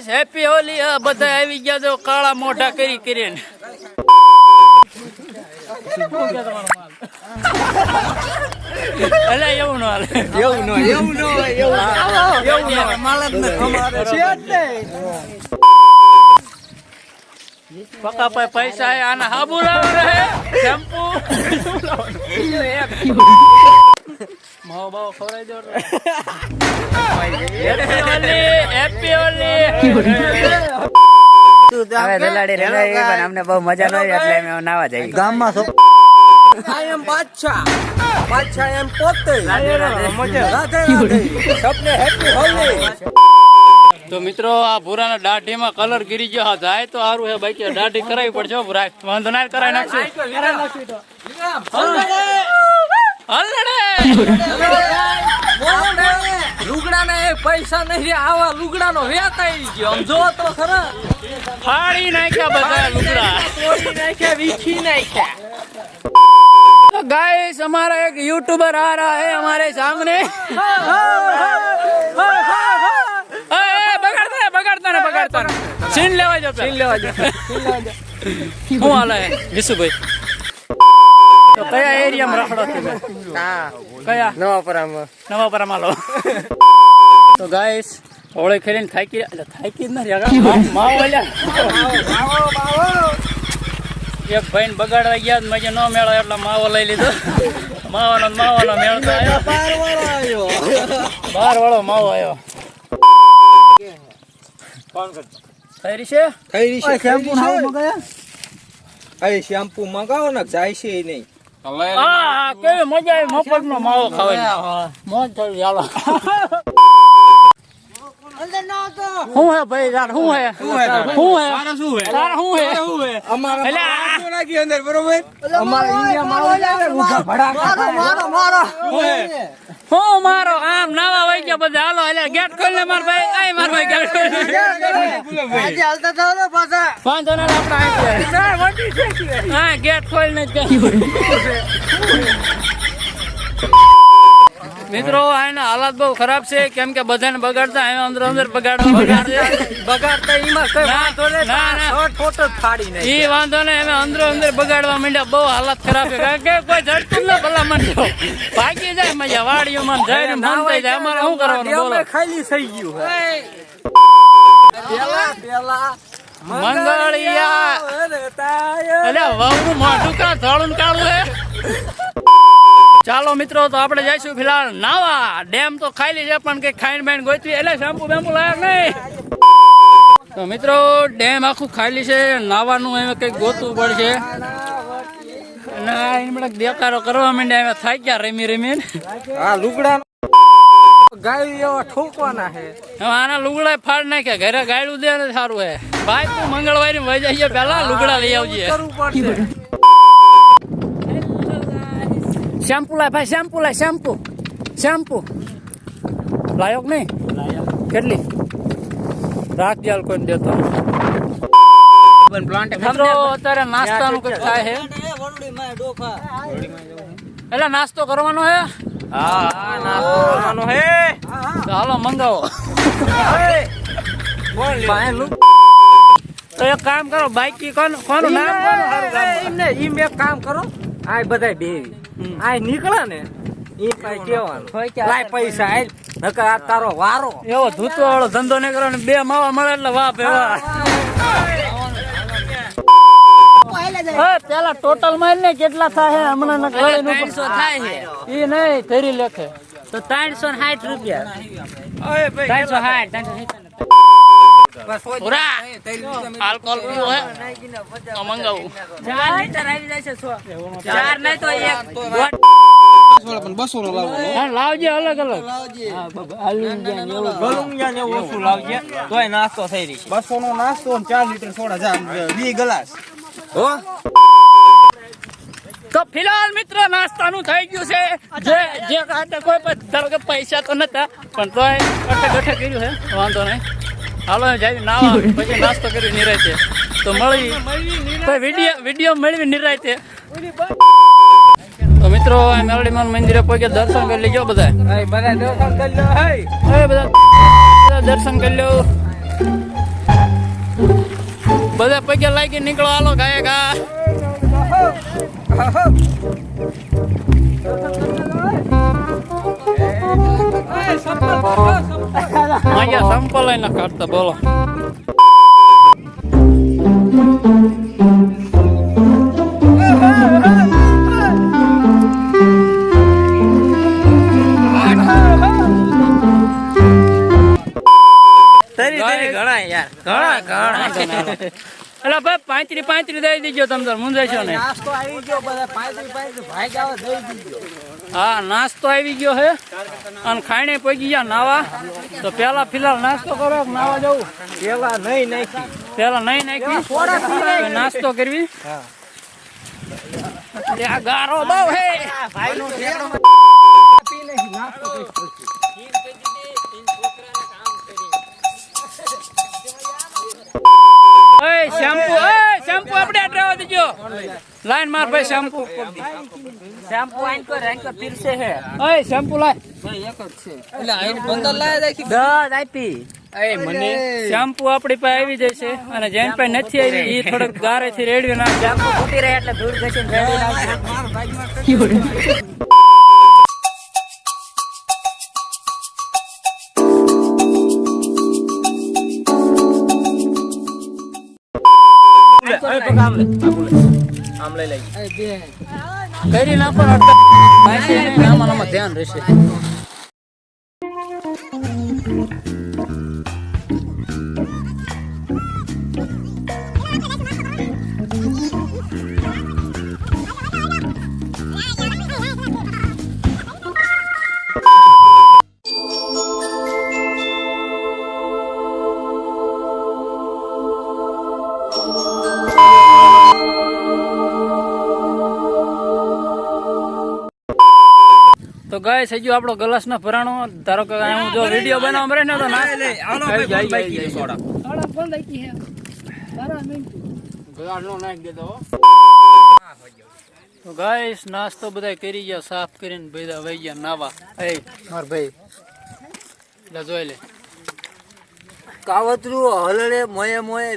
Happy Holi બધા આવી ગયા તો કાળા મોઢા કરી કરીને અલે એવું ન હાલે પકા પર પૈસા આના હાબુ લાવવાનો હે શેમ્પુ માવો બાવો ખવડાવી દો હેપી હોલી હવે દલાડી રેલાઈ પણ અમને બહુ મજા ન આવી એટલે અમે નાવા જઈએ ગામમાં છો I am બાદશાહ એમ પોતે રાધે સબને હેપી હોલી તો મિત્રો આ ભૂરાના દાઢીમાં કલર ગીરી ગયો જાય તો સારું હે બાકી દાઢી કરાવી પડશે ભૂરા વાંધો ના કરાવી નાખશું લુગડા ને પૈસા નહીં આવા લુગડા નો વેત આવી ગયો આમ જો તો ખરા ફાડી નાખ્યા બધા લુગડા તોડી નાખ્યા વીખી નાખ્યા तो गाइस हमारा एक यूट्यूबर आ रहा है हमारे सामने बगाड़ता है सीन लेवा जो હું હાલે વિશુભાઈ તો કયા એરિયામાં રખડો તમે કયા નવાપરામાં લો તો ગાઈસ હોળી ખેલીને થાકી જ નથી એક ભાઈ બગાડવા ગયા મજે ન મેળો એટલે માવો લઈ લીધો માવાનો મેળ તો આવ્યો 12 વાળો માવો આવ્યો શેમ્પુ મંગાવો ને જાય છે નહીં કેવી મજા આવી મફત નો માવો ખાવાની મોજ થઈ ચાલો હું હે ભાઈ યાર હું હે તારા શું હે અમારા લાગી અંદર બરોબર અમારા ઇન્ડિયા મારો હું મારો આમ નાવા વઈ ગયા બધા હાલો એટલે ગેટ ખોલ ને માર ભાઈ આય માર ભાઈ ગેટ ખોલ આજે હાલતા જાવ ને પાછા પાંચો ના આપડા હા ગેટ ખોલ ને મિત્રો આના હાલત બહુ ખરાબ છે કેમ કે બધાને બગાડતા હવે અંદર બગાડતા ઈમાં કઈ વાંધો ને શોર્ટ ફોટો ફાડી ને ઈ વાંધો ને હવે અંદર બગાડવા માંડ્યા બહુ હાલત ખરાબ છે કારણ કે કોઈ ઝડતું ના ભલા મંડ્યો ભાગી જાય મજા વાડીઓ માં જઈને મન થઈ જાય અમારે શું કરવાનું બોલો ખાલી થઈ ગયું પેલા મંગળિયા અલે વહુનું મોઢું કા ધોળું કાળું હે ચાલો મિત્રો તો આપણે જઈશું ફિલહાલ નાવા ડેમ તો ખાલી છે પણ કઈ ખાઈને બાઈને ગોતવી એટલે શેમ્પુ લાયક નહીં તો મિત્રો ડેમ આખું ખાલી છે નાવાનું એમાં કઈક ગોતવું પડશે અને એને દેકારો કરવા માંડ્યા એમાં થાય ગયા રમી હા લુગડા ગાય એવા ઠોકવાના છે આના લુગડા ફાડ નાખ્યા ઘરે ગાયડું દે ને સારું હે ભાઈ તું મંગળવારે વહી જઈએ પેલા લુગડા લઈ આવજે શેમ્પુ લાય ભાઈ શેમ્પુ લાયો કે નહીં કેટલી રાખજે હાલ કોઈ દેતો મિત્રો અત્યારે નાસ્તાનું કઈ થાય છે એટલે નાસ્તો કરવાનો હે હા નાસ્તો કરવાનો હે ચાલો મંગાવો તો એક કામ કરો બાઈક કોનું નામ એમ એક કામ કરો આ બધા બેવી આ નીકળે ને એ પાઈ કેવાનું લાય પૈસા આય નકર આ તારો વારો એવો ધૂતો વાળો ધંધો નહીં કરો ને બે માવા મળે એટલે વાપ એવા પેલા ટોટલ માલ ને કેટલા થાય હમણાં 300 થાય છે એ નહીં ધરી લેખે તો 360 રૂપિયા 360 પૂરા આલ્કોહોલ પીવો હે મંગાવું 4 લીટર આવી જાય છે 4 નહીં તો એક પણ 200 નો લાવો લાવજે અલગ ગલુંગિયા ને ઓછું લાવજે તોય નાસ્તો થઈ રહી છે 200 નો નાસ્તો અને 4 લીટર સોડા જા 2 ગ્લાસ હો તો ફિલહાલ મિત્રો નાસ્તાનું થઈ ગયું છે જે કાટે કોઈ ધારો કે પૈસા તો નતા પણ તોય ગઠે કર્યું છે વાંધો નહીં હાલો જાય નાવા પછી નાસ્તો કરી નિરાયતે તો મળી કોઈ વિડીયો મેળવી નિરાયતે તો મિત્રો આ મેલડીમાન મંદિરે પહોંચ્યા દર્શન કરી લેજો બધા બધા દર્શન કરી લો બધા દર્શન કરી લો બધા પગે લાગી નીકળો હાલો ગાય ગા. અહીંયા સંપલ ન કાઢતા બોલો. ઘણા યાર ઘણા એટલે ભાઈ 35 દઈ દીજો તમ તાર મુંજાશો ને. નાસ્તો આવી ગયો બધા 35 ભાઈ જાવ દઈ દીજો. હા નાસ્તો આવી ગયો હે અને ખાઈને પગી ગયા નાવા. તો પેલા ફિલહાલ નાસ્તો કરો કે નાવા જવું? પેલા નહીં નાખી પેલા નહીં નાખી તો નાસ્તો કરવી. આ ગારો બહુ હે ભાઈ નું પી નહીં નાસ્તો શેમ્પુ આપણે અડરાવા દેજો. લાઈન માર ભાઈ શેમ્પુ આઈન પર પીરસે હે ઓય શેમ્પુ લાય. એક જ છે એટલે આઈન બંદર લાય રાખી 10 આપી. એ મને શેમ્પુ આપણી પાસે આવી જશે અને જેન પાસે નથી આવી એ થોડુંક ગારેથી રેડવી નાખ. શેમ્પુ ફૂટી રહે એટલે દૂર ઘસીને રેડી નાખી. આમ લઈ લઈ કરી નાખો આમાં ધ્યાન રહેશે. તો ગાય સજુ આપણો ગ્લાસ ના ભરાણો ધારો કે હું જો વિડીયો બનાવવા રહે ને તો ના તો ગાય નાસ્તો બધા કરી ગયા સાફ કરીને બધા વહી ગયા નાવા. એ માર ભાઈ એટલે જોઈ લે કાવતરું હલડે મોયે મોયે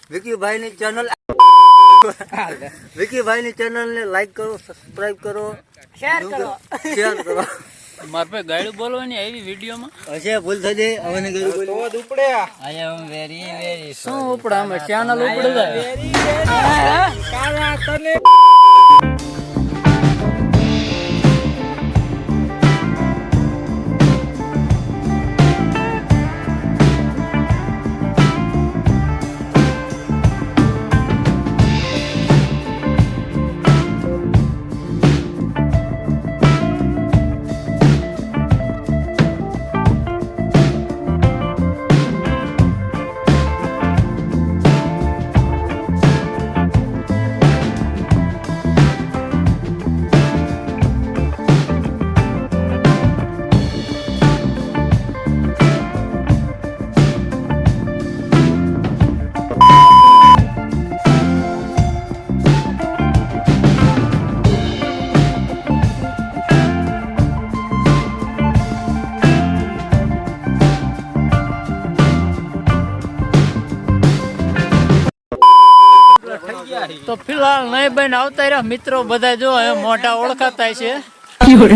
વિકીભાઈ ની ચેનલ વિકીભાઈ ની ચેનલ ને લાઈક કરો, સબસ્ક્રાઇબ કરો, શેર કરો. માર ભાઈ ગાયડું બોલવાની આવી વિડીયોમાં હશે ભૂલ થઈ જાય હવે ને ગયું તો ઉપડે આઈ એમ વેરી શું ઉપડે અમે ચેનલ ઉપડે જાય. કાળા તને તો ફિલહાલ નહીં બન આવતા રહ્યા મિત્રો બધા જો હવે મોઢા ઓળખાતા છે.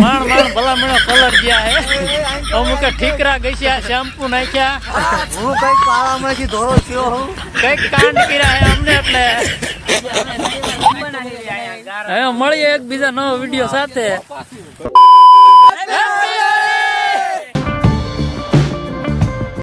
માણ ભલામણો કલર ગયા હે અમુક ઠીકરા ગઈ છે. શેમ્પુ નાખ્યા હું કઈ કાળામાંથી ધોરો થયો હું કઈક કાંડ કર્યા હે અમને. એટલે હવે મળીએ એક બીજા નવો વિડીયો સાથે.